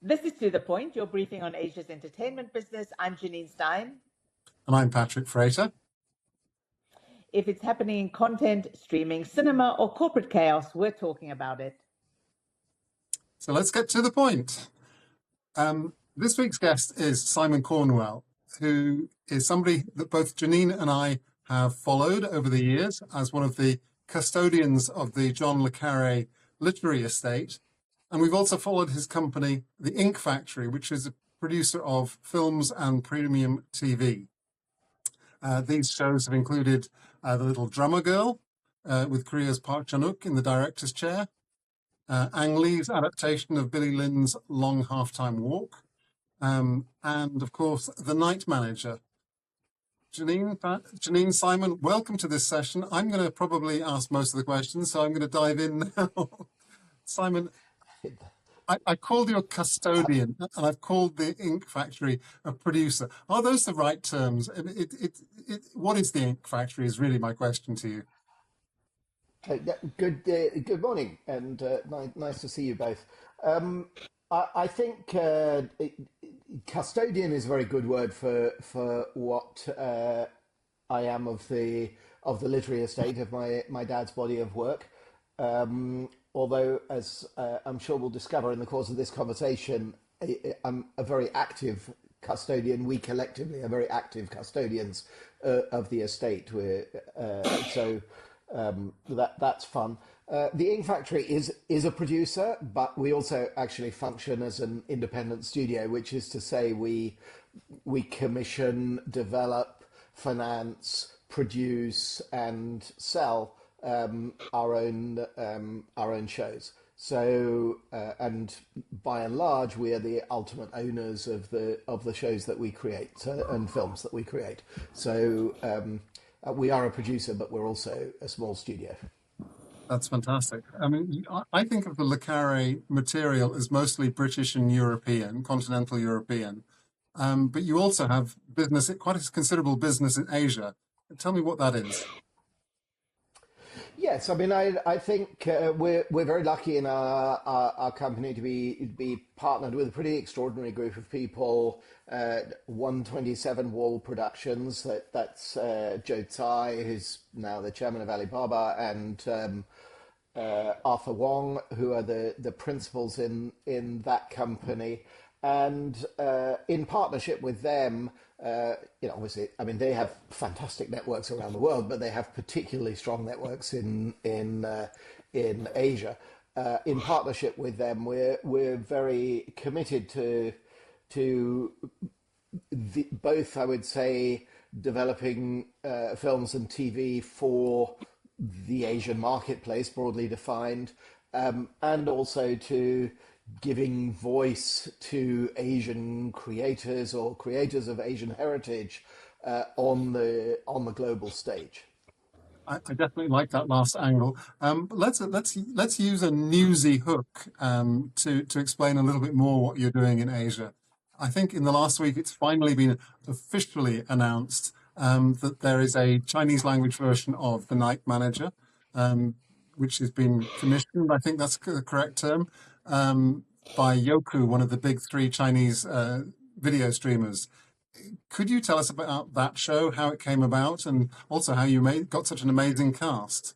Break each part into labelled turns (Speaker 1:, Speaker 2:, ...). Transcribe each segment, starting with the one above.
Speaker 1: This is To The Point, your briefing on Asia's entertainment business. I'm Janine Stein.
Speaker 2: And I'm Patrick Frater.
Speaker 1: If it's happening in content, streaming, cinema, or corporate chaos, we're talking about it.
Speaker 2: So let's get to the point. This week's guest is Simon Cornwell, who is somebody that both Janine and I have followed over the years as one of the custodians of the John le Carré literary estate. And we've also followed his company, The Ink Factory, which is a producer of films and premium TV. These shows have included The Little Drummer Girl with Korea's Park Chan-wook in the director's chair, Ang Lee's adaptation of Billy Lynn's Long Halftime Walk, and of course, The Night Manager. Janine, Simon, welcome to this session. I'm going to probably ask most of the questions, so I'm going to dive in now. Simon, I called you a custodian, and I've called the Ink Factory a producer. Are those the right terms? What is the Ink Factory is really my question to you.
Speaker 3: Good morning, and nice to see you both. I think custodian is a very good word for what I am of the literary estate of my dad's body of work. Although, as I'm sure we'll discover in the course of this conversation, I'm a very active custodian. We collectively are very active custodians of the estate. That's fun. The Ink Factory is a producer, but we also actually function as an independent studio, which is to say we commission, develop, finance, produce, and sell our own shows. So and by and large, we are the ultimate owners of the shows that we create and films that we create. So we are a producer, but we're also a small studio.
Speaker 2: That's fantastic. I mean, I think of the Le Carré material as mostly British and European, continental European. But you also have business, quite a considerable business in Asia. Tell me what that is.
Speaker 3: Yes, I mean, I think we're very lucky in our company to be partnered with a pretty extraordinary group of people. 127 Wall Productions, that's Joe Tsai, who's now the chairman of Alibaba, and Arthur Wong, who are the principals in that company. And in partnership with them, obviously, I mean, they have fantastic networks around the world, but they have particularly strong networks in Asia. In partnership with them, we're very committed to both, I would say, developing films and TV for the Asian marketplace, broadly defined, and also to giving voice to Asian creators or creators of Asian heritage on the global stage.
Speaker 2: I definitely like that last angle. Let's use a newsy hook to explain a little bit more what you're doing in Asia. I think in the last week it's finally been officially announced that there is a Chinese language version of The Night Manager, which has been commissioned. I think that's the correct term. By Youku, one of the big three Chinese video streamers. Could you tell us about that show, how it came about, and also how you got such an amazing cast?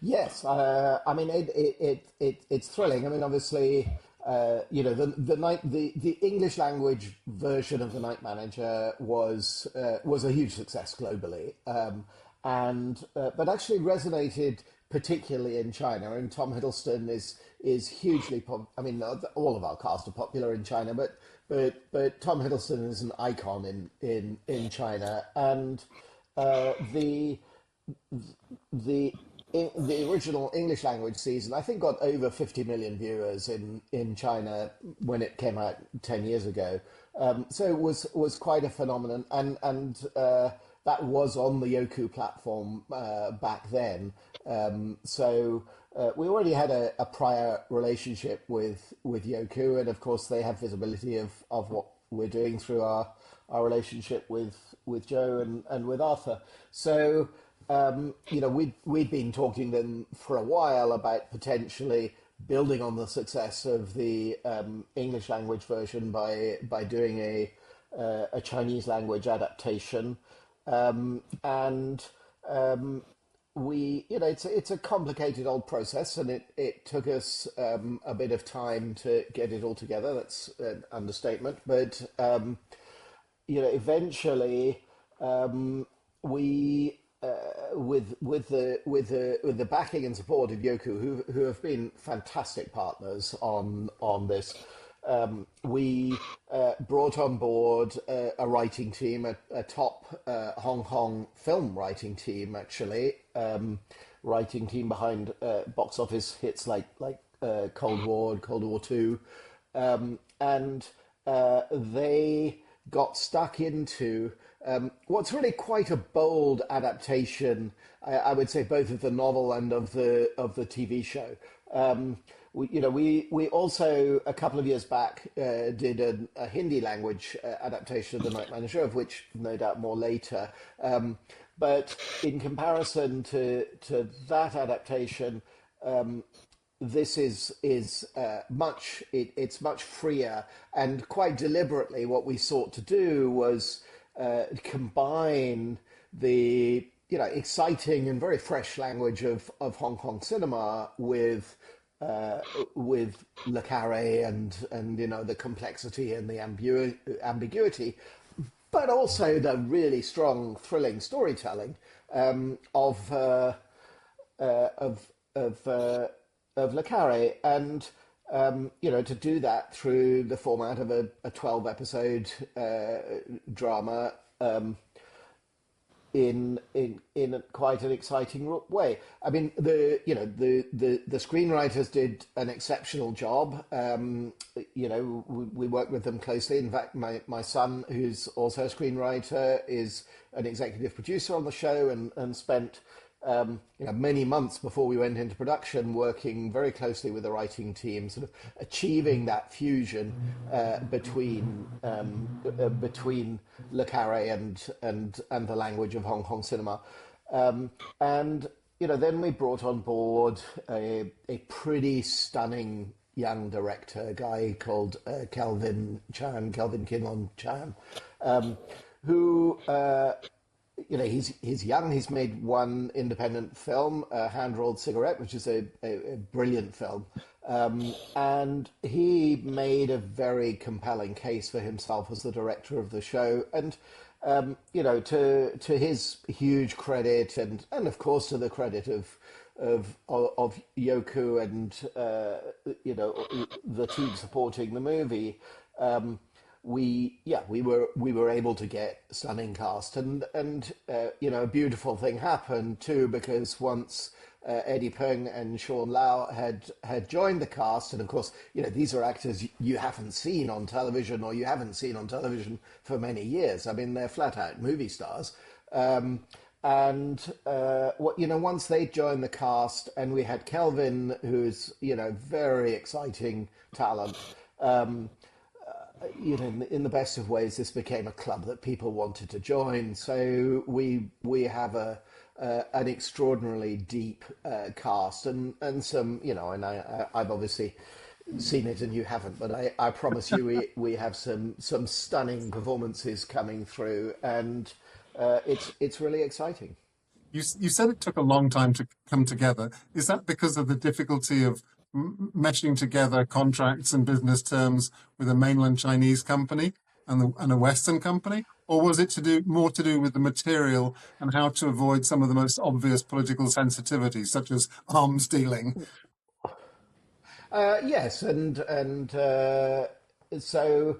Speaker 3: Yes, I mean it's thrilling. I mean, obviously, the English language version of The Night Manager was a huge success globally, but actually resonated particularly in China. And Tom Hiddleston is hugely I mean, all of our cast are popular in China, but Tom Hiddleston is an icon in China, and the original English language season, I think, got over 50 million viewers in China when it came out 10 years ago. So it was quite a phenomenon, and that was on the Youku platform back then. So we already had a prior relationship with Youku, and of course they have visibility of what we're doing through our relationship with Joe and with Arthur. So we'd been talking to them for a while about potentially building on the success of the English language version by doing a Chinese language adaptation, and it's a complicated old process, and it took us a bit of time to get it all together. That's an understatement, but eventually we with the backing and support of Yoku, who have been fantastic partners on this. We brought on board a writing team, a top Hong Kong film writing team, actually, writing team behind box office hits like Cold War and Cold War II, and they got stuck into what's really quite a bold adaptation, I would say, both of the novel and of the TV show. We also, a couple of years back, did a Hindi language adaptation of The Night Manager, of which no doubt more later. But in comparison to that adaptation, this is much freer, and quite deliberately what we sought to do was combine the exciting and very fresh language of Hong Kong cinema with le Carré and the complexity and the ambiguity, but also the really strong, thrilling storytelling of le Carré, and to do that through the format of a 12-episode drama in quite an exciting way. I mean, the screenwriters did an exceptional job. We worked with them closely. In fact, my son, who's also a screenwriter, is an executive producer on the show, and spent many months before we went into production working very closely with the writing team, sort of achieving that fusion between le Carré and the language of Hong Kong cinema, and then we brought on board a pretty stunning young director, a guy called Kelvin Kinlon Chan, who he's young. He's made one independent film, Hand Rolled Cigarette, which is a brilliant film, and he made a very compelling case for himself as the director of the show. And to his huge credit, and of course to the credit of Yoku and the team supporting the movie, we were able to get stunning cast, and a beautiful thing happened too, because once Eddie Peng and Sean Lau had joined the cast, and of course these are actors you haven't seen on television, or you haven't seen on television for many years. I mean, they're flat out movie stars, and once they joined the cast, and we had Kelvin, who's very exciting talent. In the best of ways, this became a club that people wanted to join. So we have an extraordinarily deep cast, and some, and I've obviously seen it and you haven't, but I promise you we have some stunning performances coming through, and it's really exciting.
Speaker 2: You said it took a long time to come together. Is that because of the difficulty of meshing together contracts and business terms with a mainland Chinese company and a Western company? Or was it more to do with the material and how to avoid some of the most obvious political sensitivities, such as arms dealing?
Speaker 3: Yes, and so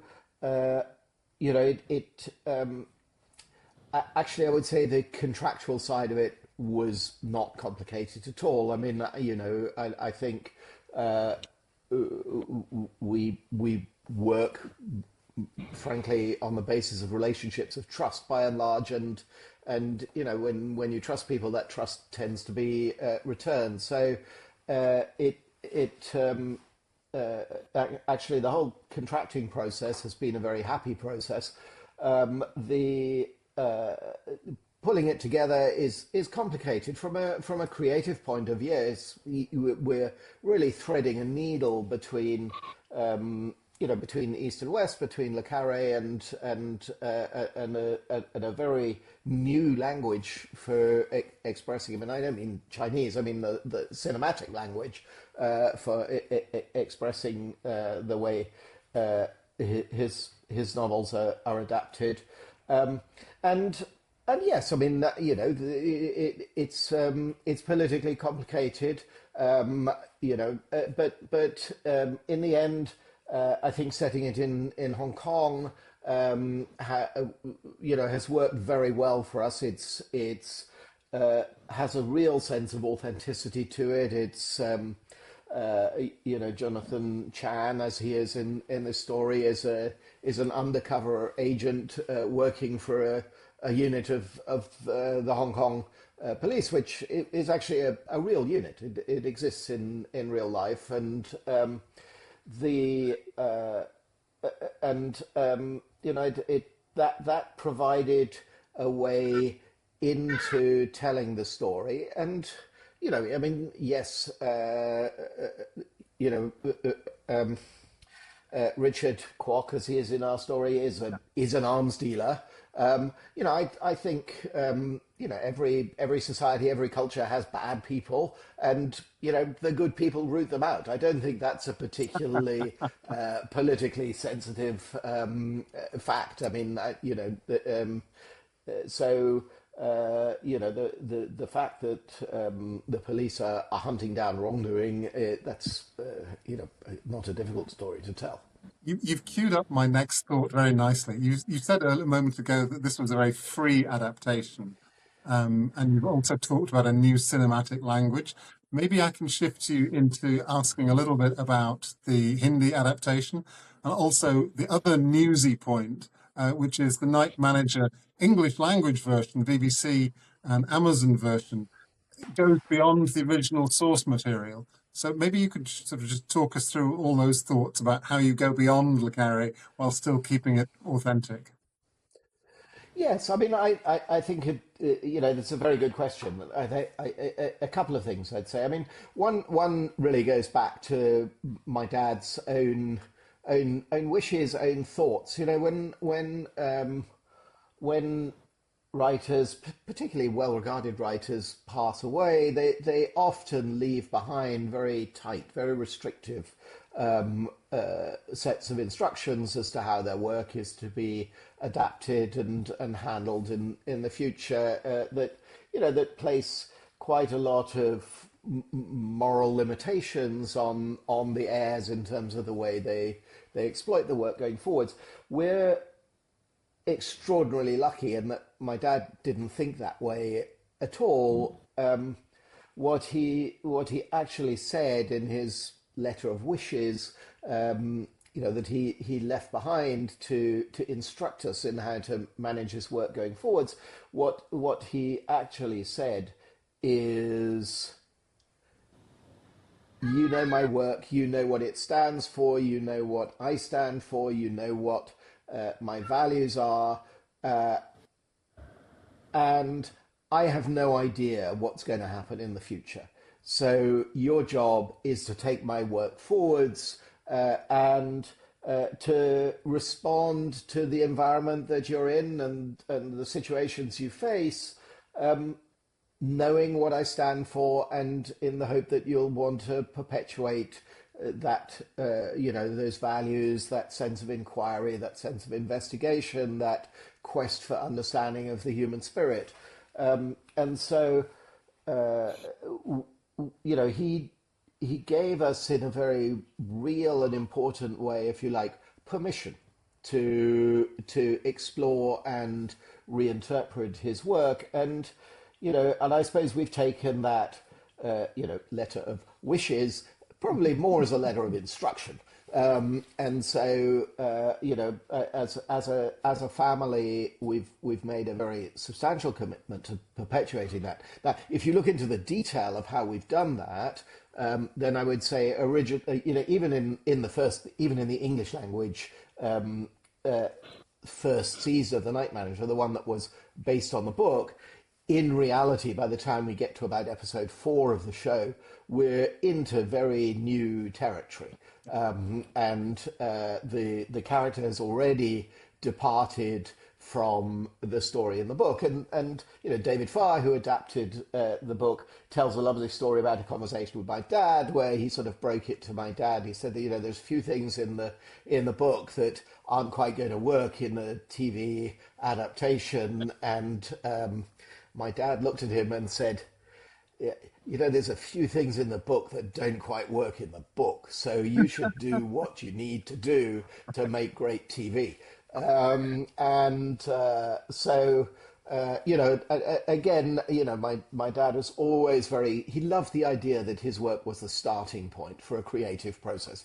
Speaker 3: actually, I would say the contractual side of it was not complicated at all. I mean, I think we work, frankly, on the basis of relationships of trust by and large, and when you trust people, that trust tends to be returned. So actually the whole contracting process has been a very happy process. pulling it together is complicated from a creative point of view. We're really threading a needle between between East and West, between le Carré and a very new language for expressing. I mean, I don't mean Chinese. I mean the cinematic language for expressing the way his novels are adapted, and yes, I mean it's politically complicated, but in the end. I think setting it in Hong Kong, has worked very well for us. It's has a real sense of authenticity to it. It's Jonathan Chan, as he is in this story, is an undercover agent working for a unit of the Hong Kong police, which is actually a real unit. It exists in real life, and. That provided a way into telling the story, and I mean, yes, Richard Kwok, as he is in our story, is an arms dealer. I think every society, every culture has bad people, and the good people root them out. I don't think that's a particularly politically sensitive fact. I mean, the fact that the police are hunting down wrongdoing, that's not a difficult story to tell.
Speaker 2: You've queued up my next thought very nicely. You said a moment ago that this was a very free adaptation, and you've also talked about a new cinematic language. Maybe I can shift you into asking a little bit about the Hindi adaptation and also the other newsy point, which is the Night Manager English language version, BBC and Amazon version. It goes beyond the original source material. So maybe you could sort of just talk us through all those thoughts about how you go beyond le Carré while still keeping it authentic.
Speaker 3: Yes, I mean, I think that's a very good question. A couple of things I'd say. I mean, one really goes back to my dad's own wishes, own thoughts. When writers, particularly well-regarded writers, pass away, they often leave behind very tight, very restrictive sets of instructions as to how their work is to be adapted and handled in the future, that place quite a lot of moral limitations on the heirs in terms of the way they exploit the work going forwards. We're extraordinarily lucky in that my dad didn't think that way at all. What he actually said in his letter of wishes, that he left behind to instruct us in how to manage his work going forwards. What he actually said is, you know my work, you know what it stands for, you know what I stand for, you know what my values are, and I have no idea what's going to happen in the future. So your job is to take my work forwards and to respond to the environment that you're in and the situations you face, knowing what I stand for, and in the hope that you'll want to perpetuate that, those values, that sense of inquiry, that sense of investigation, that quest for understanding of the human spirit. And so, he gave us, in a very real and important way, if you like, permission to explore and reinterpret his work. And I suppose we've taken that letter of wishes probably more as a letter of instruction. And so, as a family, we've made a very substantial commitment to perpetuating that. Now, if you look into the detail of how we've done that, then I would say, even in the English language first season of The Night Manager, the one that was based on the book, in reality, by the time we get to about episode 4 of the show, we're into very new territory, and the character has already departed from the story in the book. And David Farr, who adapted the book, tells a lovely story about a conversation with my dad where he sort of broke it to my dad. He said that, there's a few things in the book that aren't quite going to work in the TV adaptation. And my dad looked at him and said, yeah, there's a few things in the book that don't quite work in the book, so you should do what you need to do to make great TV. Again, my dad was always he loved the idea that his work was the starting point for a creative process,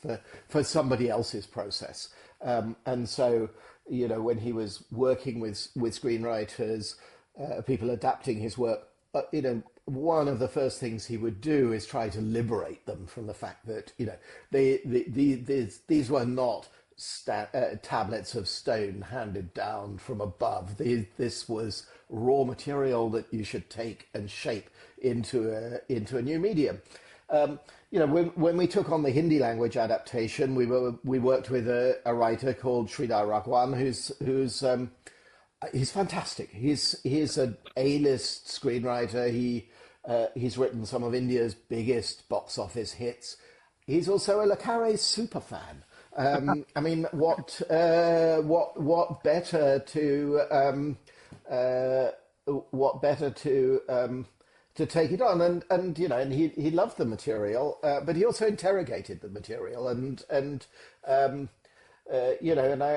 Speaker 3: for somebody else's process. And so, when he was working with screenwriters, people adapting his work, one of the first things he would do is try to liberate them from the fact that, these were not tablets of stone handed down from above. This was raw material that you should take and shape into a new medium. When we took on the Hindi language adaptation, we worked with a writer called Sridhar Raghavan, he's fantastic. He's an A-list screenwriter. He's written some of India's biggest box office hits. He's also a le Carré super fan. What better to take it on? And he loved the material, but he also interrogated the material. And I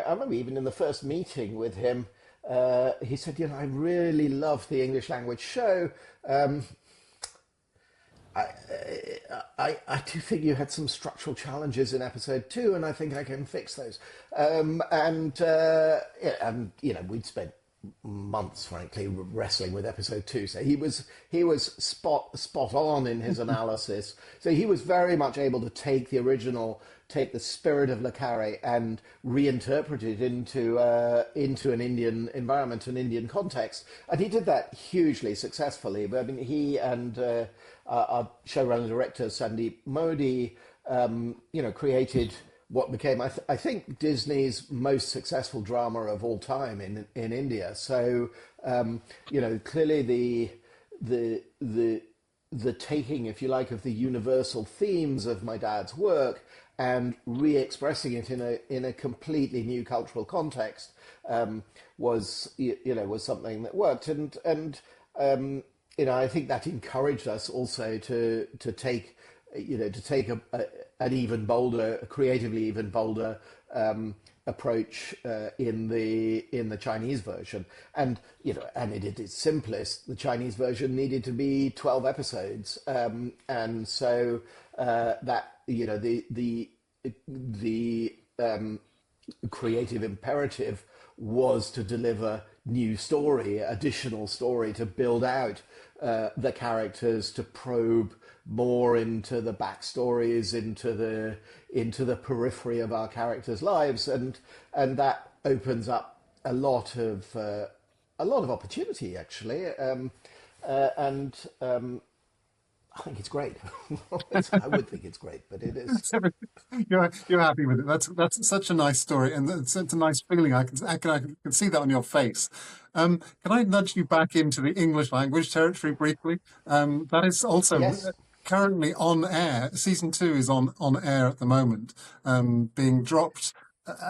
Speaker 3: remember even in the first meeting with him, he said, I really love the English language show. I do think you had some structural challenges in episode 2, and I think I can fix those. We'd spent months, frankly, wrestling with episode 2. So he was spot on in his analysis. So he was very much able to take the spirit of le Carré and reinterpret it into an Indian environment, an Indian context, and he did that hugely successfully. But he and our showrunner director Sandeep Modi, created what became, I think, Disney's most successful drama of all time in India. So clearly the taking, if you like, of the universal themes of my dad's work and re-expressing it in a completely new cultural context was something that worked, and I think that encouraged us also to take an even bolder, a creatively even bolder approach in the Chinese version. And at its simplest, the Chinese version needed to be 12 episodes, and so that the creative imperative was to deliver new story, additional story, to build out the characters, to probe more into the backstories, into the periphery of our characters' lives, and that opens up a lot of opportunity, actually, and I think it's great. I would think it's great, but it is.
Speaker 2: You're happy with it. That's such a nice story, and it's a nice feeling. I can see that on your face. Can I nudge you back into the English language territory briefly? That is also
Speaker 3: Yes.
Speaker 2: currently on air. Season 2 is on air at the moment, being dropped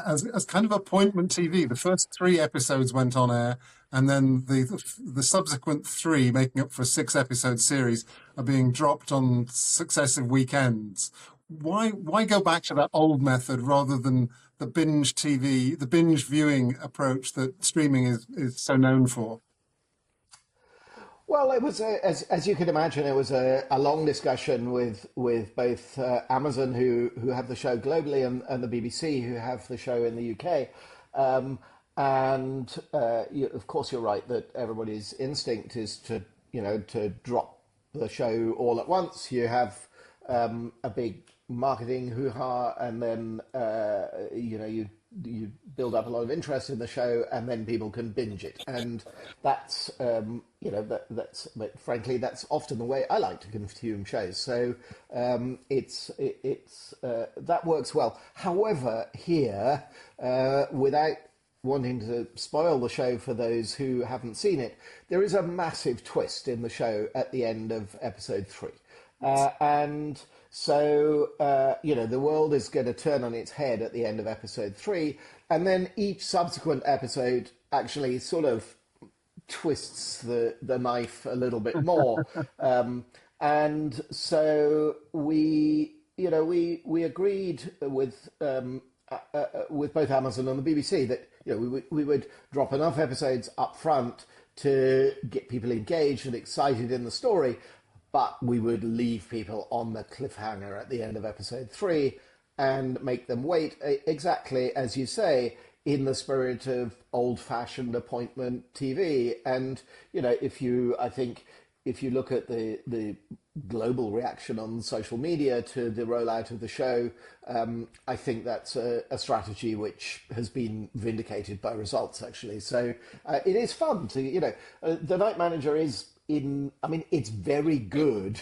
Speaker 2: as kind of appointment TV. The first 3 episodes went on air, and then the subsequent 3, making up for a 6-episode series, are being dropped on successive weekends. Why go back to that old method rather than the binge TV, the binge viewing approach that streaming is so known for?
Speaker 3: Well, it was as you can imagine, it was a long discussion with both Amazon, who have the show globally, and the BBC, who have the show in the UK. Of course, you're right that everybody's instinct is to drop the show all at once. You have a big marketing hoo-ha, and then you build up a lot of interest in the show, and then people can binge it, and that's but frankly that's often the way I like to consume shows. So that works well. However, here, without wanting to spoil the show for those who haven't seen it, there is a massive twist in the show at the end of episode 3. And so, the world is going to turn on its head at the end of episode 3. And then each subsequent episode actually sort of twists the knife a little bit more. And so we agreed with both Amazon and the BBC that we would drop enough episodes up front to get people engaged and excited in the story, but we would leave people on the cliffhanger at the end of episode 3 and make them wait, exactly as you say, in the spirit of old-fashioned appointment TV. And if you look at the global reaction on social media to the rollout of the show, I think that's a strategy which has been vindicated by results, actually. So it is fun to, The Night Manager is it's very good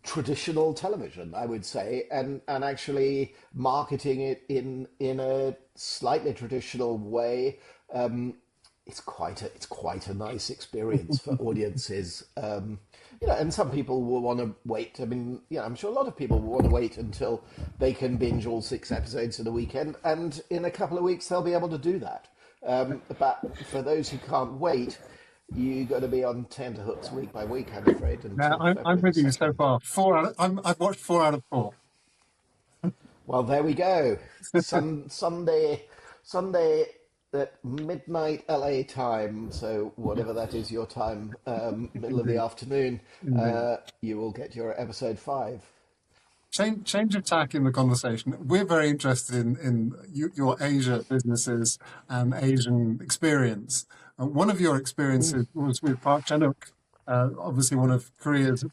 Speaker 3: traditional television, I would say, and actually marketing it in a slightly traditional way. It's quite a nice experience for audiences. And some people will want to wait. I'm sure a lot of people will want to wait until they can binge all 6 episodes in a weekend, and in a couple of weeks they'll be able to do that. But for those who can't wait, you got to be on tenterhooks week by week, I'm afraid.
Speaker 2: Now, I'm with you so far. I've watched 4 out of 4.
Speaker 3: Well, there we go. Sunday at midnight LA time, so whatever that is your time, middle of the afternoon, you will get your episode 5.
Speaker 2: Change of tack in the conversation. We're very interested in your Asia businesses and Asian experience. One of your experiences was with Park Chan-wook, obviously one of Korea's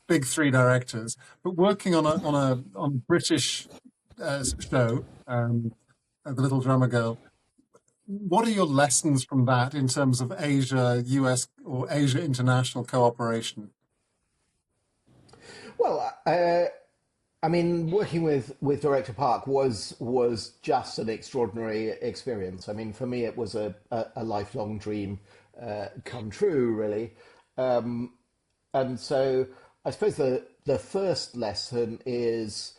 Speaker 2: big 3 directors, but working on a British show, The Little Drummer Girl. What are your lessons from that in terms of Asia, US, or Asia international cooperation?
Speaker 3: Well, working with Director Park was just an extraordinary experience. For me, it was a lifelong dream come true, really. And so I suppose the first lesson is,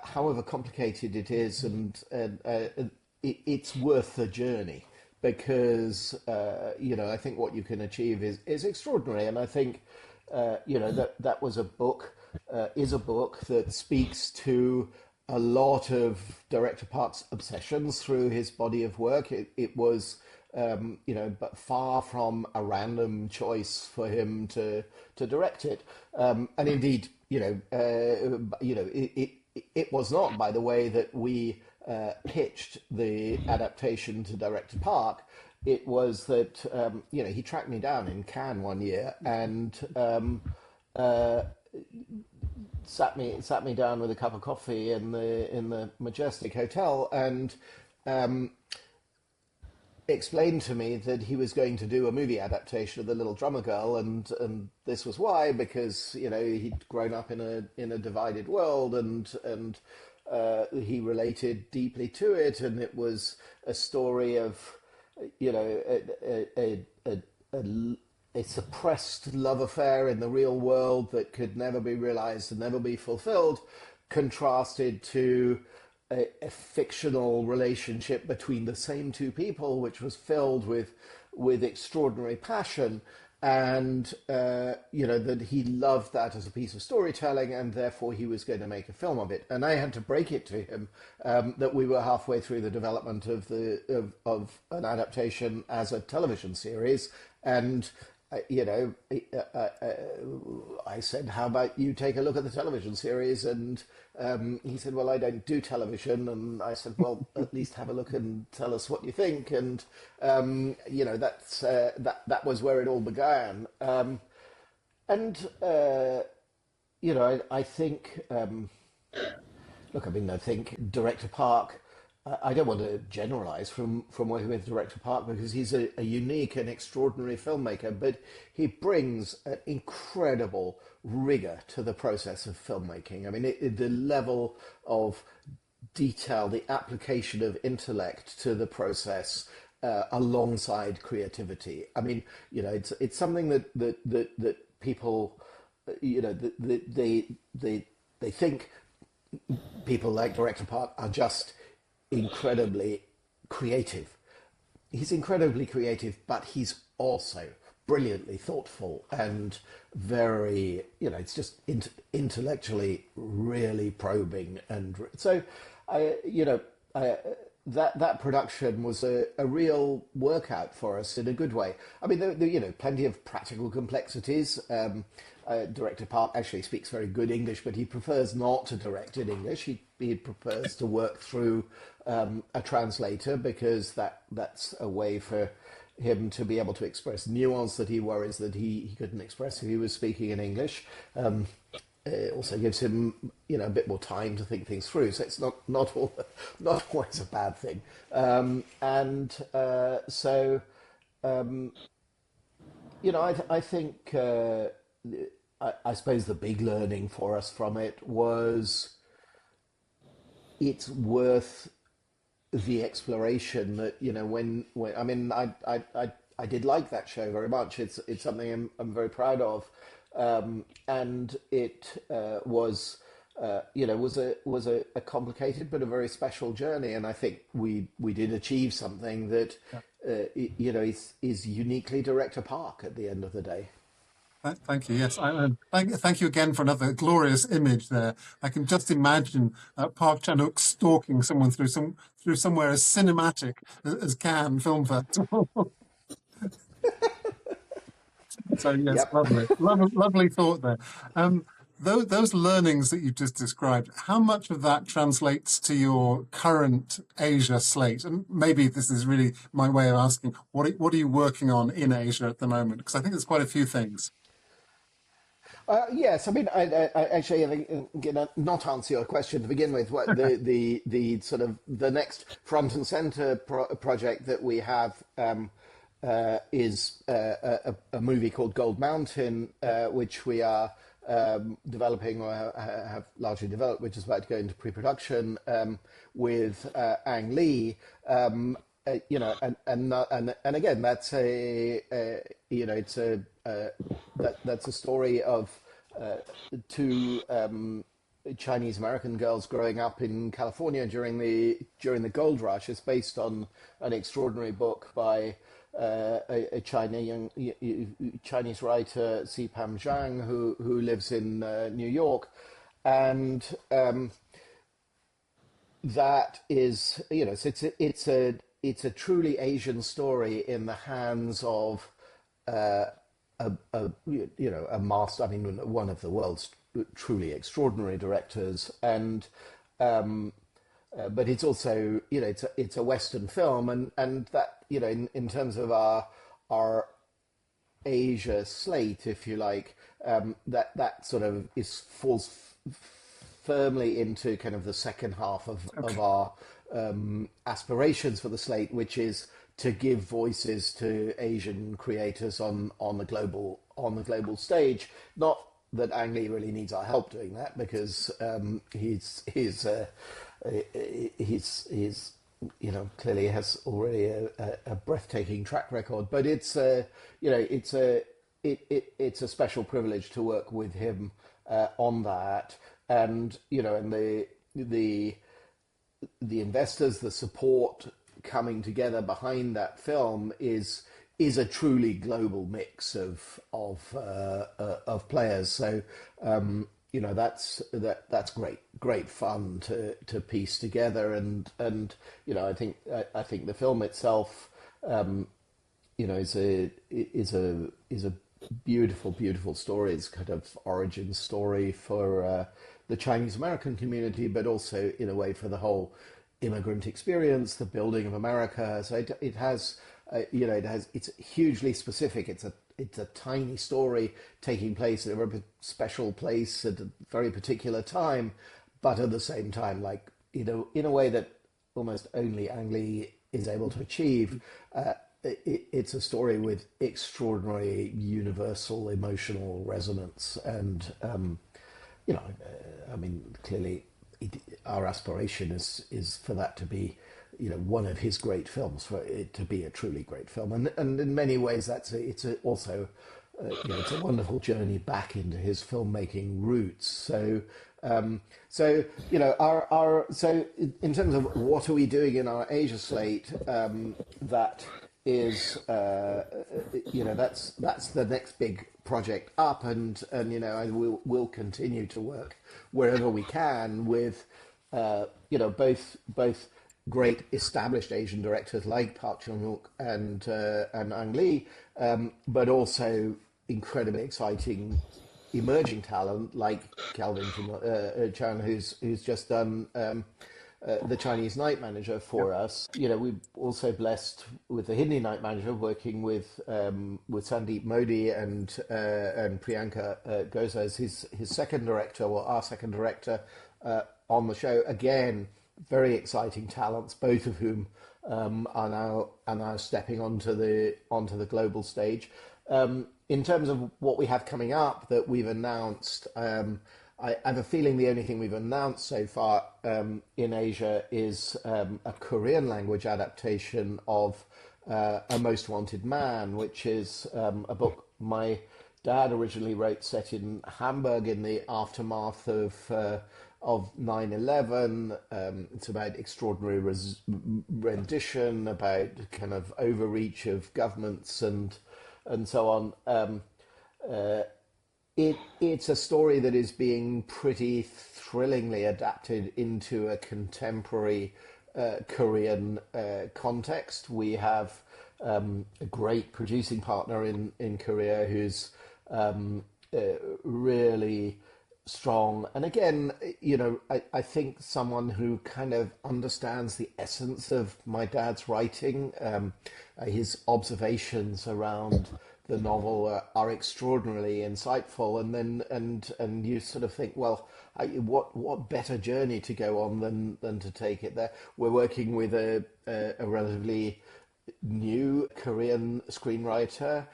Speaker 3: however complicated it is, and it's worth the journey, because I think what you can achieve is extraordinary. And I think that was a book. Is a book that speaks to a lot of Director Park's obsessions through his body of work. It was, but far from a random choice for him to direct it. And indeed, it was not, by the way, that we pitched the adaptation to Director Park. It was that, he tracked me down in Cannes one year and sat me down with a cup of coffee in the Majestic Hotel and explained to me that he was going to do a movie adaptation of The Little Drummer Girl, and this was why, because he'd grown up in a divided world, and he related deeply to it, and it was a story of a suppressed love affair in the real world that could never be realized and never be fulfilled, contrasted to a fictional relationship between the same 2 people, which was filled with extraordinary passion, and that he loved that as a piece of storytelling, and therefore he was going to make a film of it. And I had to break it to him that we were halfway through the development of an adaptation as a television series, and I said, how about you take a look at the television series? And he said, well, I don't do television. And I said, well, at least have a look and tell us what you think. And, that was where it all began. I think, I think Director Park I don't want to generalize from working with Director Park because he's a unique and extraordinary filmmaker, but he brings an incredible rigor to the process of filmmaking. I mean, the level of detail, the application of intellect to the process alongside creativity. I mean, you know, it's something that people, you know, they think people like Director Park are just incredibly creative. He's incredibly creative, but he's also brilliantly thoughtful and very, you know, it's just intellectually really probing. And so, that production was a real workout for us in a good way. I mean, there you know, plenty of practical complexities. Director Park actually speaks very good English, but he prefers not to direct in English. He prefers to work through a translator because that's a way for him to be able to express nuance that he worries that he couldn't express if he was speaking in English. It also gives him, you know, a bit more time to think things through. So it's not always a bad thing. You know, I think I suppose the big learning for us from it was it's worth the exploration that, you know, when I mean I did like that show very much. It's something I'm very proud of, and it was you know, was a complicated but a very special journey, and I think we did achieve something that you know is uniquely Director Park at the end of the day.
Speaker 2: Thank you. Yes, thank you again for another glorious image there. I can just imagine Park Chan-wook stalking someone through somewhere as cinematic as Cannes Film Festival. So yes,
Speaker 3: Yep.
Speaker 2: lovely thought there. Those learnings that you just described, how much of that translates to your current Asia slate? And maybe this is really my way of asking, what are you working on in Asia at the moment? Because I think there's quite a few things.
Speaker 3: Yes, I mean, I actually, I think, not answer your question to begin with. What the sort of the next front and center project that we have is a movie called Gold Mountain, which we are developing or have largely developed, which is about to go into pre-production with Ang Lee. You know, and again, that's you know, it's that's a story of two Chinese American girls growing up in California during the gold rush. It's based on an extraordinary book by a Chinese writer, Sipam Zhang, who lives in New York, and that is, you know, so it's a truly Asian story in the hands of you know, a master. I mean, one of the world's truly extraordinary directors, and but it's also, you know, it's a Western film, and that, you know, in terms of our Asia slate, if you like, that sort of falls firmly into kind of the second half of our aspirations for the slate, which is to give voices to Asian creators on the global stage. Not that Ang Lee really needs our help doing that, because he's you know, clearly has already a breathtaking track record. But it's you know, it's a special privilege to work with him on that, and you know, and the investors, the support coming together behind that film is a truly global mix of players. So you know, that's great fun to piece together, and you know, I think the film itself, you know, is a beautiful story. It's kind of origin story for the Chinese American community, but also in a way for the whole immigrant experience, the building of America. So it has, you know, it's hugely specific. It's a tiny story taking place in a very special place at a very particular time, but at the same time, like, you know, in a way that almost only Ang Lee is able to achieve. It's a story with extraordinary universal emotional resonance, and I mean, clearly, our aspiration is for that to be, one of his great films, for it to be a truly great film, and in many ways, it's also, it's a wonderful journey back into his filmmaking roots. So, so in terms of what are we doing in our Asia slate, that is, that's the next big project up, and we'll continue to work wherever we can with, both great established Asian directors like Park Chan-wook and Ang Lee, but also incredibly exciting emerging talent like Calvin Chan, who's just done the Chinese Night Manager for us. We're also blessed with the Hindi Night Manager, working with Sandeep Modi and Priyanka Goza as his second director, or our second director, on the show. Again, very exciting talents, both of whom are now stepping onto the global stage. In terms of what we have coming up that we've announced, I have a feeling the only thing we've announced so far in Asia is a Korean language adaptation of A Most Wanted Man, which is a book my dad originally wrote, set in Hamburg in the aftermath of 9/11. It's about extraordinary rendition, about kind of overreach of governments and so on. It's a story that is being pretty thrillingly adapted into a contemporary Korean context. We have a great producing partner in Korea who's really strong. And again, I think someone who kind of understands the essence of my dad's writing. His observations around the novel are extraordinarily insightful, and you sort of think, well, what better journey to go on than to take it there. We're working with a relatively new Korean screenwriter.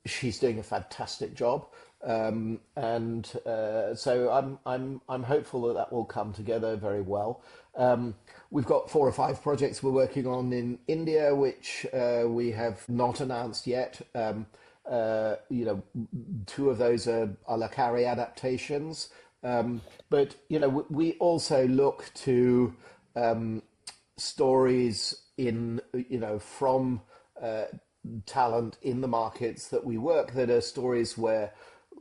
Speaker 3: She's doing a fantastic job, so I'm hopeful that will come together very well. We've got 4 or 5 projects we're working on in India, which we have not announced yet. 2 of those are le Carré adaptations. But we also look to stories from talent in the markets that we work, that are stories where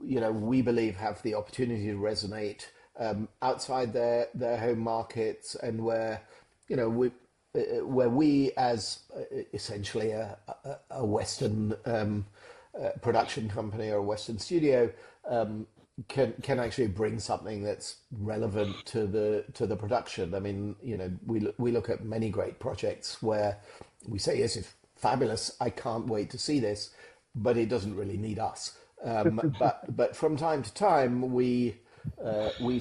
Speaker 3: we believe have the opportunity to resonate outside their home markets, and where we as essentially a Western production company or a Western studio can actually bring something that's relevant to the production. I mean, we look at many great projects where we say, yes, it's fabulous, I can't wait to see this, but it doesn't really need us. But from time to time, we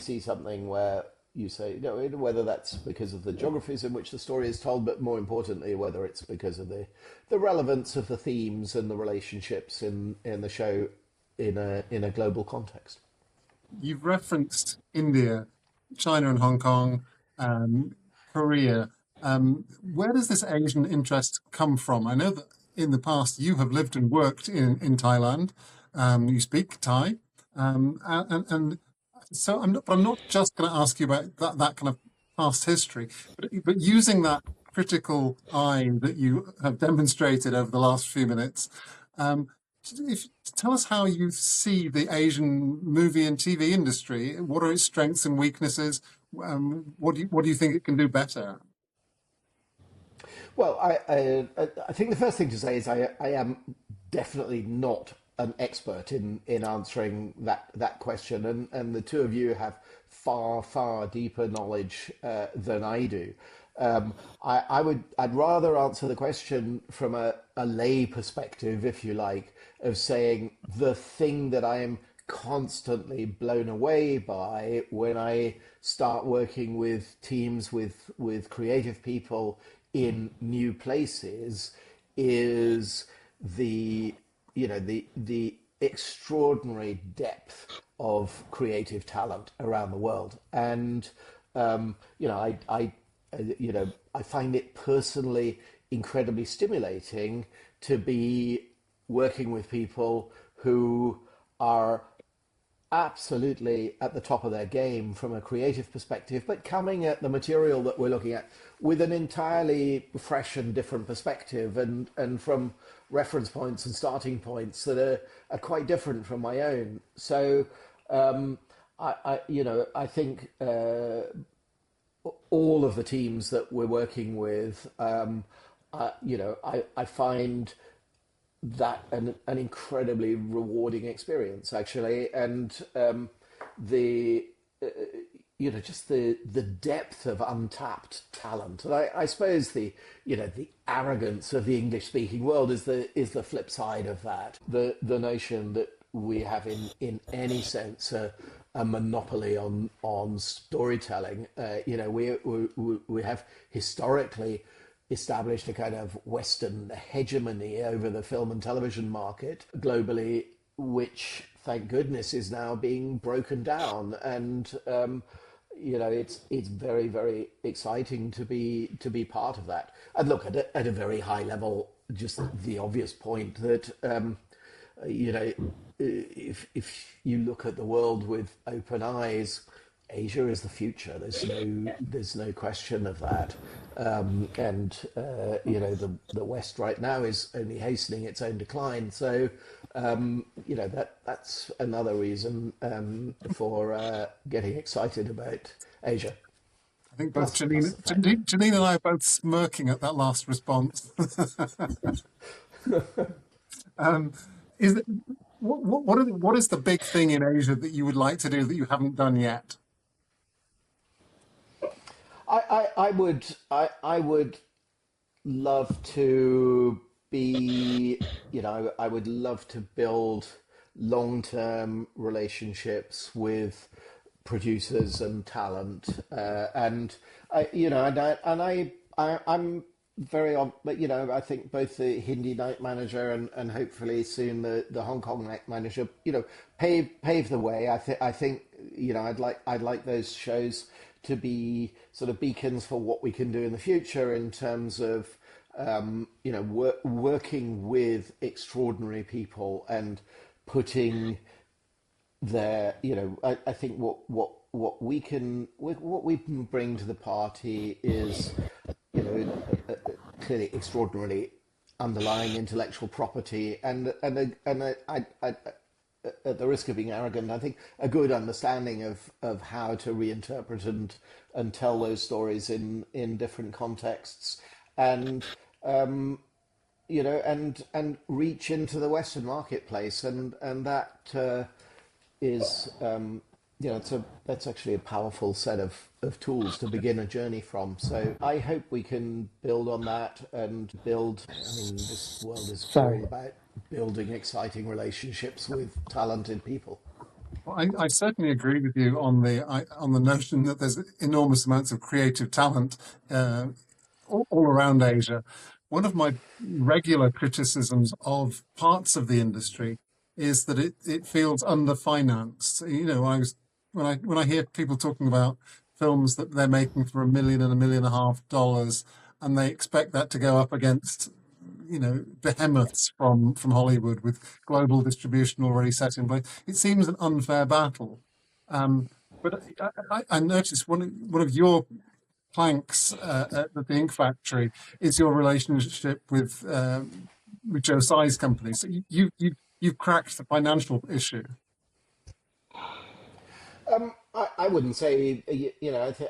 Speaker 3: see something where you say, whether that's because of the geographies in which the story is told, but more importantly, whether it's because of the relevance of the themes and the relationships in the show in a global context.
Speaker 2: You've referenced India, China and Hong Kong, Korea. Where does this Asian interest come from? I know that in the past you have lived and worked in Thailand. You speak Thai, and so I'm not just going to ask you about that kind of past history, but using that critical eye that you have demonstrated over the last few minutes. Tell us how you see the Asian movie and TV industry. What are its strengths and weaknesses? What do you think it can do better?
Speaker 3: Well, I think the first thing to say is I am definitely not an expert in answering that question, and the two of you have far deeper knowledge than I do. I'd rather answer the question from a lay perspective, if you like, of saying the thing that I am constantly blown away by when I start working with teams with creative people in new places is the the extraordinary depth of creative talent around the world. And I find it personally incredibly stimulating to be working with people who are absolutely at the top of their game from a creative perspective, but coming at the material that we're looking at with an entirely fresh and different perspective, and from reference points and starting points that are quite different from my own. So I think all of the teams that we're working with, I find that an incredibly rewarding experience, actually. And the just the depth of untapped talent. And I suppose the arrogance of the English speaking world is the flip side of that. The notion that we have in any sense a monopoly on storytelling. We have historically established a kind of Western hegemony over the film and television market globally, which, thank goodness, is now being broken down. And it's very, very exciting to be part of that. And look, at a very high level, just the obvious point that if you look at the world with open eyes, Asia is the future. There's no question of that. The West right now is only hastening its own decline. So that's another reason for getting excited about Asia.
Speaker 2: I think both Janine and I are both smirking at that last response. What is the big thing in Asia that you would like to do that you haven't done yet?
Speaker 3: I would love to be, I would love to build long-term relationships with producers and talent, I'm very on, but I think both the Hindi night manager and hopefully soon the Hong Kong night manager, pave the way. I think I'd like those shows to be sort of beacons for what we can do in the future in terms of working with extraordinary people and putting their I think what we can bring to the party is clearly extraordinarily underlying intellectual property and I at the risk of being arrogant, I think a good understanding of how to reinterpret and tell those stories in different contexts, and and reach into the Western marketplace, and that is that's actually a powerful set of tools to begin a journey from. So I hope we can build on that and build. I mean, this world is all about building exciting relationships with talented people.
Speaker 2: Well, I certainly agree with you on the notion that there's enormous amounts of creative talent all around Asia. One of my regular criticisms of parts of the industry is that it feels underfinanced. When I hear people talking about films that they're making for $1 million and $1.5 million, and they expect that to go up against behemoths from Hollywood with global distribution already set in place, it seems an unfair battle. But I noticed one of your planks at the Ink Factory is your relationship with Joe Tsai's company. So you've cracked the financial issue.
Speaker 3: I wouldn't say,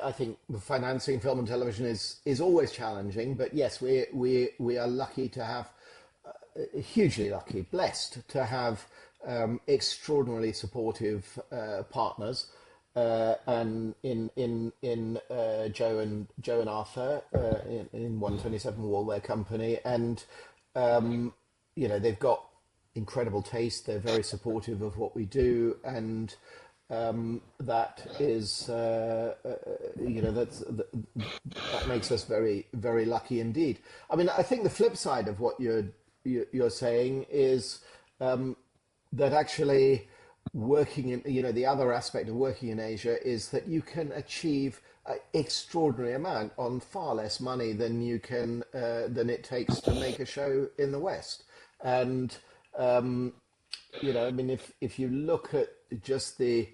Speaker 3: I think financing film and television is always challenging, but yes, we are lucky to have, hugely lucky, blessed to have extraordinarily supportive partners, and in Joe and Arthur in 127 Wall, their company, and they've got incredible taste. They're very supportive of what we do, and that is, that makes us very, very lucky indeed. I mean, I think the flip side of what you're saying is that actually working in, the other aspect of working in Asia is that you can achieve an extraordinary amount on far less money than than it takes to make a show in the West. And I mean, if you look at just the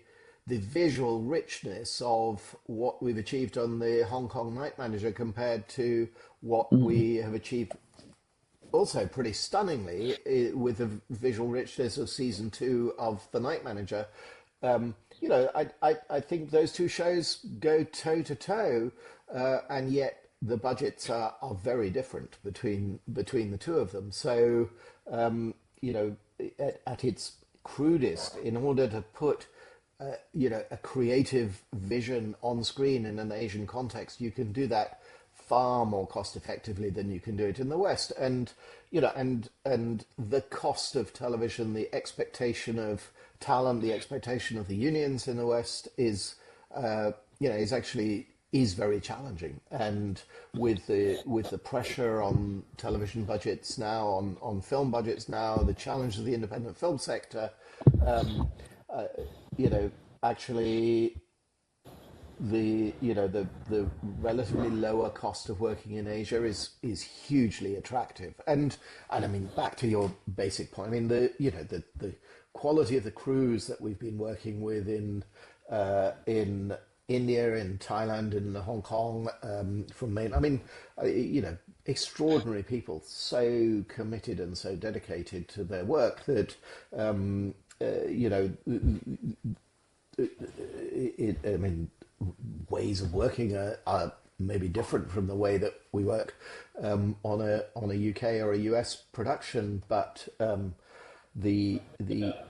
Speaker 3: visual richness of what we've achieved on the Hong Kong Night Manager compared to what we have achieved also pretty stunningly with the visual richness of season 2 of The Night Manager, I think those two shows go toe to toe, and yet the budgets are very different between the two of them. So, at its crudest, in order to put a creative vision on screen in an Asian context, you can do that far more cost effectively than you can do it in the West. And and the cost of television, the expectation of talent, the expectation of the unions in the West is very challenging. And with the pressure on television budgets now, on film budgets now, the challenge of the independent film sector, actually the relatively lower cost of working in Asia is hugely attractive. And I mean, back to your basic point, I mean, the quality of the crews that we've been working with in India, in Thailand, in Hong Kong, from Maine. I mean, extraordinary people, so committed and so dedicated to their work that, I mean, ways of working are maybe different from the way that we work on a UK or a US production, but the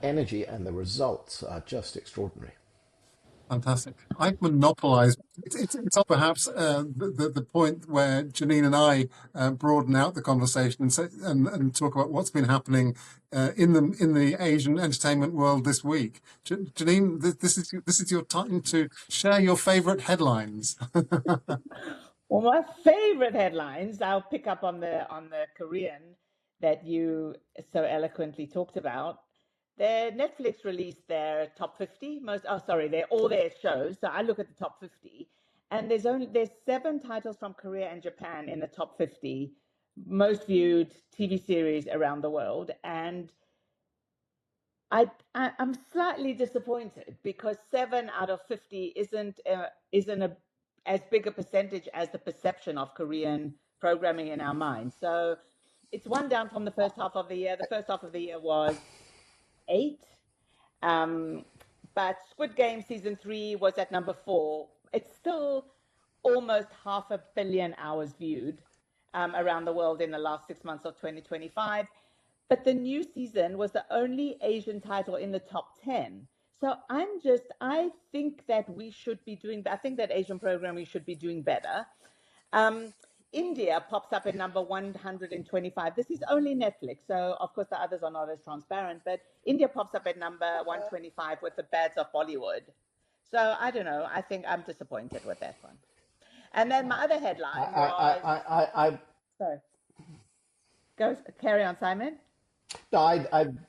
Speaker 3: energy and the results are just extraordinary.
Speaker 2: Fantastic. I've monopolized. It's perhaps the point where Janine and I broaden out the conversation and talk about what's been happening in the Asian entertainment world this week. Janine, this is your time to share your favorite headlines.
Speaker 1: Well, my favorite headlines, I'll pick up on the Korean that you so eloquently talked about. Netflix released their top 50 all their shows. So I look at the top 50, and there's 7 titles from Korea and Japan in the top 50 most viewed TV series around the world. And I'm slightly disappointed because 7 out of 50 isn't as big a percentage as the perception of Korean programming in our minds. So it's one down from the first half of the year. The first half of the year was 8. But Squid Game season 3 was at number 4. It's still almost 500 million hours viewed around the world in the last 6 months of 2025. But the new season was the only Asian title in the top 10. So I think that we should be I think that Asian programming should be doing better. India pops up at number 125. This is only Netflix, so of course the others are not as transparent, but India pops up at number 125 with the Bads of Bollywood. So I don't know. I think I'm disappointed with that one. And then my other headline was... Sorry. Carry on, Simon.
Speaker 3: No,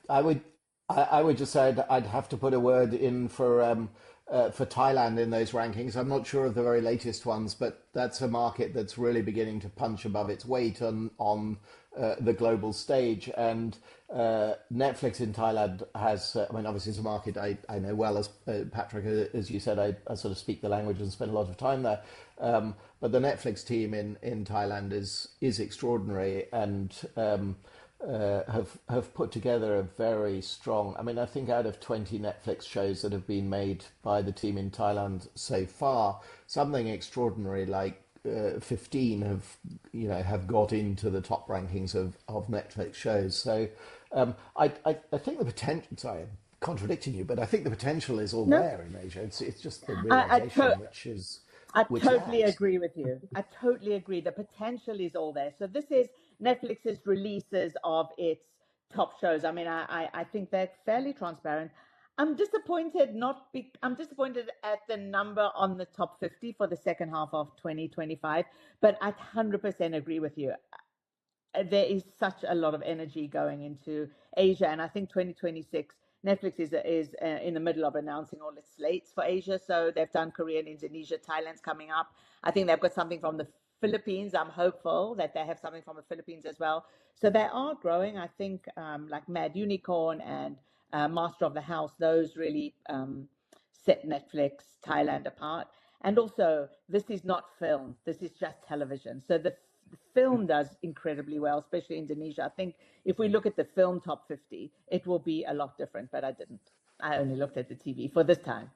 Speaker 3: I would just say I'd have to put a word in for Thailand in those rankings. I'm not sure of the very latest ones, but that's a market that's really beginning to punch above its weight on the global stage. And Netflix in Thailand has, I mean, obviously it's a market I know well, as Patrick, as you said, I sort of speak the language and spend a lot of time there. But the Netflix team in Thailand is extraordinary, and have put together a very strong, I mean, I think out of 20 Netflix shows that have been made by the team in Thailand so far, something extraordinary like 15 have got into the top rankings of Netflix shows. So I think the potential, sorry, I'm contradicting you, but I think the potential is all there in Asia. It's just the realization
Speaker 1: I totally agree with you. I totally agree. The potential is all there. So this is Netflix's releases of its top shows. I mean, I think they're fairly transparent. I'm disappointed at the number on the top 50 for the second half of 2025, but I 100% agree with you. There is such a lot of energy going into Asia, and I think 2026 Netflix is in the middle of announcing all its slates for Asia. So they've done Korea and Indonesia, Thailand's coming up. I think they've got something from the Philippines. I'm hopeful that they have something from the Philippines as well. So they are growing. I think like Mad Unicorn and Master of the House, those really set Netflix Thailand apart. And also, this is not film. This is just television. So the film does incredibly well, especially Indonesia. I think if we look at the film top 50, it will be a lot different, but I didn't. I only looked at the TV for this time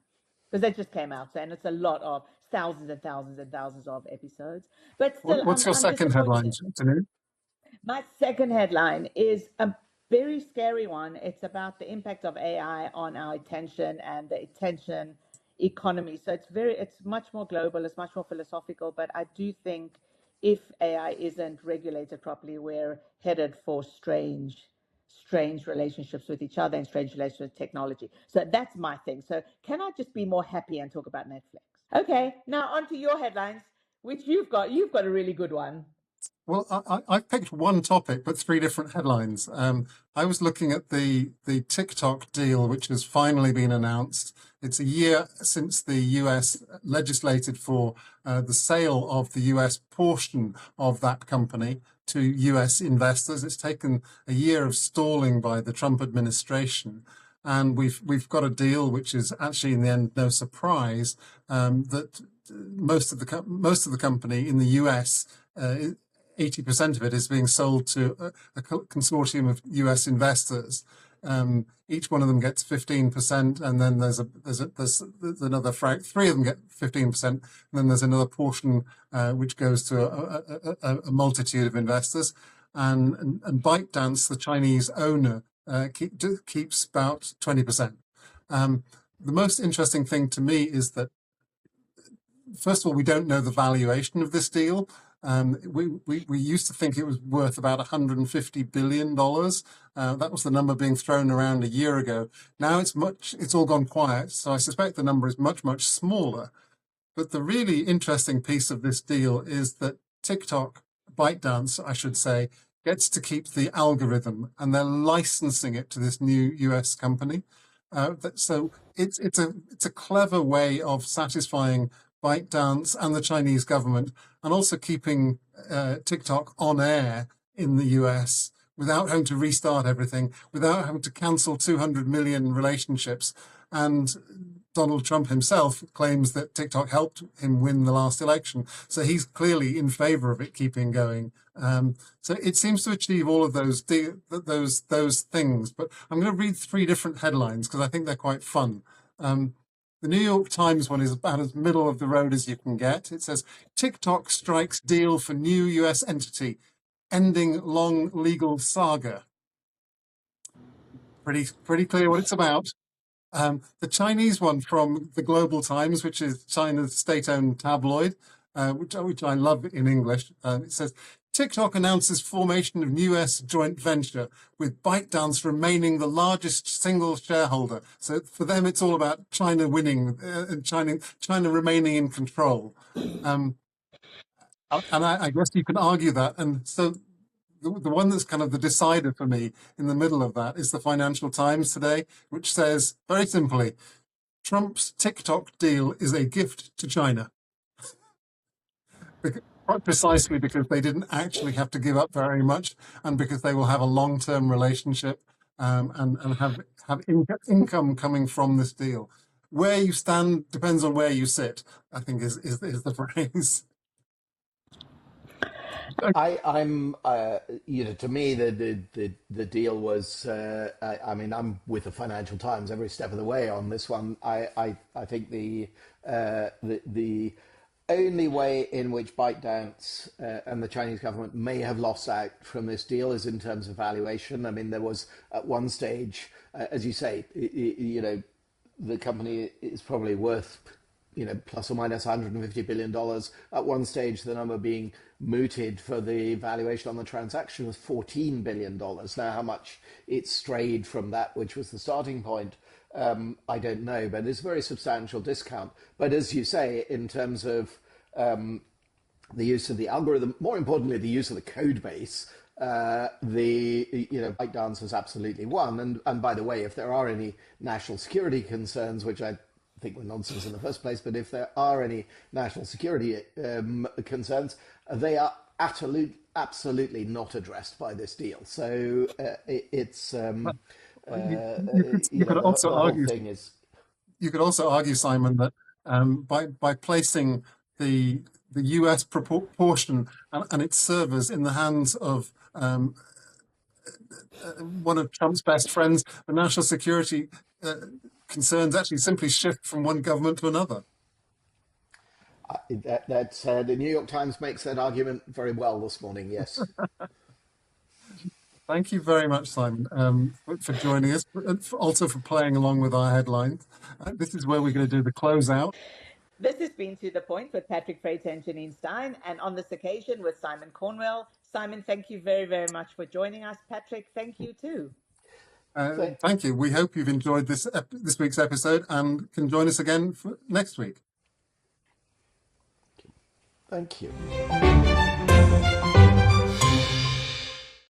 Speaker 1: because they just came out, and it's a lot of thousands and thousands and thousands of episodes. But still,
Speaker 2: What's your
Speaker 1: I'm
Speaker 2: second headline,
Speaker 1: disappointed.
Speaker 2: Janine?
Speaker 1: My second headline is a very scary one. It's about the impact of AI on our attention and the attention economy. So it's much more global, it's much more philosophical, but I do think if AI isn't regulated properly, we're headed for strange relationships with each other and strange relationships with technology. So that's my thing. So can I just be more happy and talk about Netflix? Okay, now on to your headlines, which you've got. You've got a really good one.
Speaker 2: Well, I've picked one topic, but three different headlines. I was looking at the TikTok deal, which has finally been announced. It's a year since the US legislated for the sale of the US portion of that company to US investors. It's taken a year of stalling by the Trump administration. And we've got a deal which is actually in the end no surprise, that most of the company in the US, 80% of it is being sold to a consortium of US investors. Each one of them gets 15%, and then there's another three of them get 15%, and then there's another portion which goes to a multitude of investors. And ByteDance, the Chinese owner, keeps about 20%. The most interesting thing to me is that, first of all, we don't know the valuation of this deal. We used to think it was worth about $150 billion. That was the number being thrown around a year ago. Now it's all gone quiet, so I suspect the number is much, much smaller. But the really interesting piece of this deal is that TikTok, ByteDance, I should say, gets to keep the algorithm, and they're licensing it to this new US company. So it's a clever way of satisfying ByteDance and the Chinese government, and also keeping TikTok on air in the US without having to restart everything, without having to cancel 200 million relationships. And Donald Trump himself claims that TikTok helped him win the last election. So he's clearly in favor of it keeping going. So it seems to achieve all of those things. But I'm going to read three different headlines because I think they're quite fun. The New York Times one is about as middle of the road as you can get. It says, TikTok strikes deal for new US entity, ending long legal saga. Pretty clear what it's about. The Chinese one from the Global Times, which is China's state-owned tabloid, which I love in English. It says, TikTok announces formation of new US joint venture with ByteDance remaining the largest single shareholder. So for them, it's all about China winning and China remaining in control. And I guess you can argue that. And so the one that's kind of the decider for me in the middle of that is the Financial Times today, which says very simply, Trump's TikTok deal is a gift to China. Precisely because they didn't actually have to give up very much, and because they will have a long-term relationship and have income coming from this deal. Where you stand depends on where you sit, I think is the phrase.
Speaker 3: I'm, to me, the deal was. I mean, I'm with the Financial Times every step of the way on this one. I think the only way in which ByteDance and the Chinese government may have lost out from this deal is in terms of valuation. I mean, there was at one stage, as you say, the company is probably worth plus or minus $150 billion. At one stage, the number being mooted for the valuation on the transaction was $14 billion. Now, how much it strayed from that, which was the starting point, I don't know, but it's a very substantial discount. But as you say, in terms of the use of the algorithm, more importantly, the use of the code base, ByteDance is absolutely one. And by the way, if there are any national security concerns, which I think were nonsense in the first place, but if there are any national security concerns, they are absolutely not addressed by this deal. So it's
Speaker 2: you could also argue. You could also argue, Simon, that by placing the US proportion and its servers in the hands of one of Trump's best friends, the national security concerns actually simply shift from one government to another.
Speaker 3: The New York Times makes that argument very well this morning, yes.
Speaker 2: Thank you very much, Simon, for joining us, and also for playing along with our headlines. This is where we're going to do the closeout.
Speaker 1: This has been To The Point with Patrick Frater and Janine Stein, and on this occasion with Simon Cornwell. Simon, thank you very, very much for joining us. Patrick, thank you too.
Speaker 2: Thank you. We hope you've enjoyed this week's episode and can join us again for next week.
Speaker 3: Thank you.